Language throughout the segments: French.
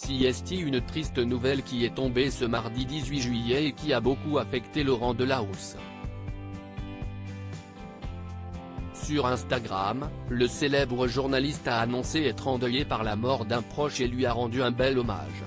CST, une triste nouvelle qui est tombée ce mardi 18 juillet et qui a beaucoup affecté Laurent Delahousse. Sur Instagram, le célèbre journaliste a annoncé être endeuillé par la mort d'un proche et lui a rendu un bel hommage.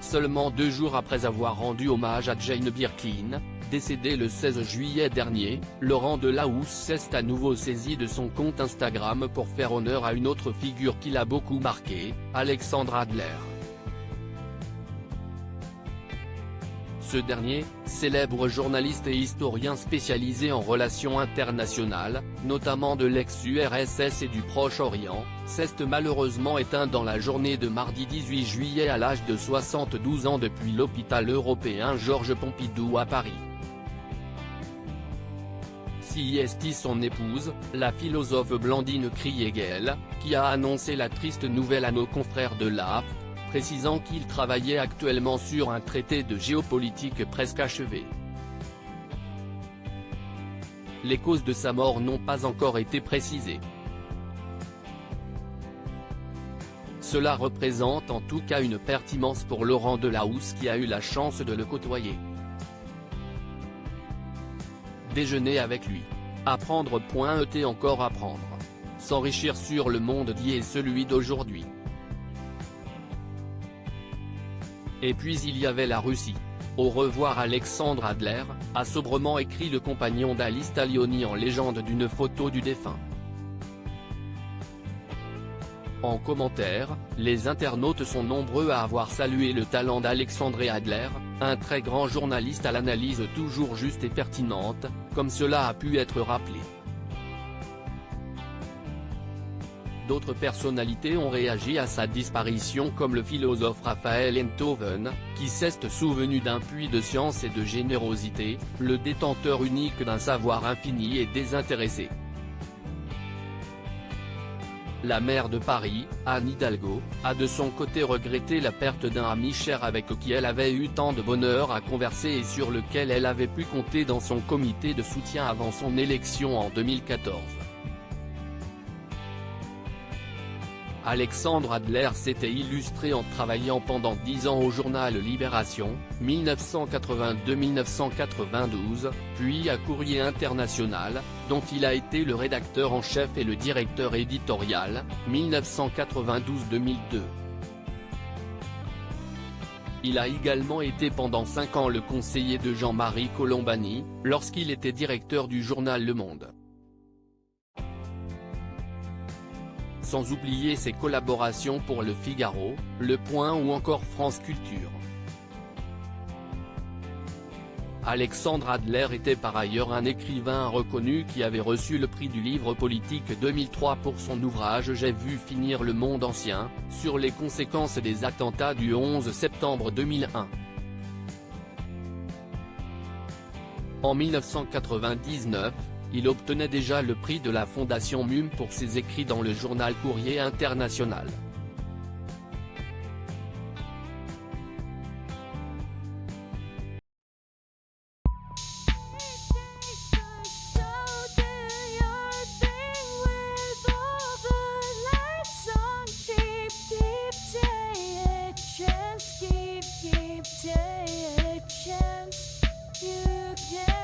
Seulement 2 jours après avoir rendu hommage à Jane Birkin, décédée le 16 juillet dernier, Laurent Delahousse s'est à nouveau saisi de son compte Instagram pour faire honneur à une autre figure qui l'a beaucoup marqué, Alexandre Adler. Ce dernier, célèbre journaliste et historien spécialisé en relations internationales, notamment de l'ex-URSS et du Proche-Orient, s'est malheureusement éteint dans la journée de mardi 18 juillet à l'âge de 72 ans depuis l'hôpital européen Georges Pompidou à Paris. CST, son épouse, la philosophe Blandine Kriegel, qui a annoncé la triste nouvelle à nos confrères de l'AFP, précisant qu'il travaillait actuellement sur un traité de géopolitique presque achevé. Les causes de sa mort n'ont pas encore été précisées. Cela représente en tout cas une perte immense pour Laurent Delahousse qui a eu la chance de le côtoyer. Déjeuner avec lui. Apprendre. Encore apprendre. S'enrichir sur le monde d'hier et celui d'aujourd'hui. Et puis il y avait la Russie. Au revoir Alexandre Adler, a sobrement écrit le compagnon d'Alice Talioni en légende d'une photo du défunt. En commentaire, les internautes sont nombreux à avoir salué le talent d'Alexandre Adler, un très grand journaliste à l'analyse toujours juste et pertinente, comme cela a pu être rappelé. D'autres personnalités ont réagi à sa disparition comme le philosophe Raphaël Enthoven, qui s'est souvenu d'un puits de science et de générosité, le détenteur unique d'un savoir infini et désintéressé. La maire de Paris, Anne Hidalgo, a de son côté regretté la perte d'un ami cher avec qui elle avait eu tant de bonheur à converser et sur lequel elle avait pu compter dans son comité de soutien avant son élection en 2014. Alexandre Adler s'était illustré en travaillant pendant 10 ans au journal Libération, 1982-1992, puis à Courrier International, dont il a été le rédacteur en chef et le directeur éditorial, 1992-2002. Il a également été pendant 5 ans le conseiller de Jean-Marie Colombani, lorsqu'il était directeur du journal Le Monde. Sans oublier ses collaborations pour Le Figaro, Le Point ou encore France Culture. Alexandre Adler était par ailleurs un écrivain reconnu qui avait reçu le prix du livre politique 2003 pour son ouvrage J'ai vu finir le monde ancien, sur les conséquences des attentats du 11 septembre 2001. En 1999, il obtenait déjà le prix de la Fondation MUM pour ses écrits dans le journal Courrier International. You can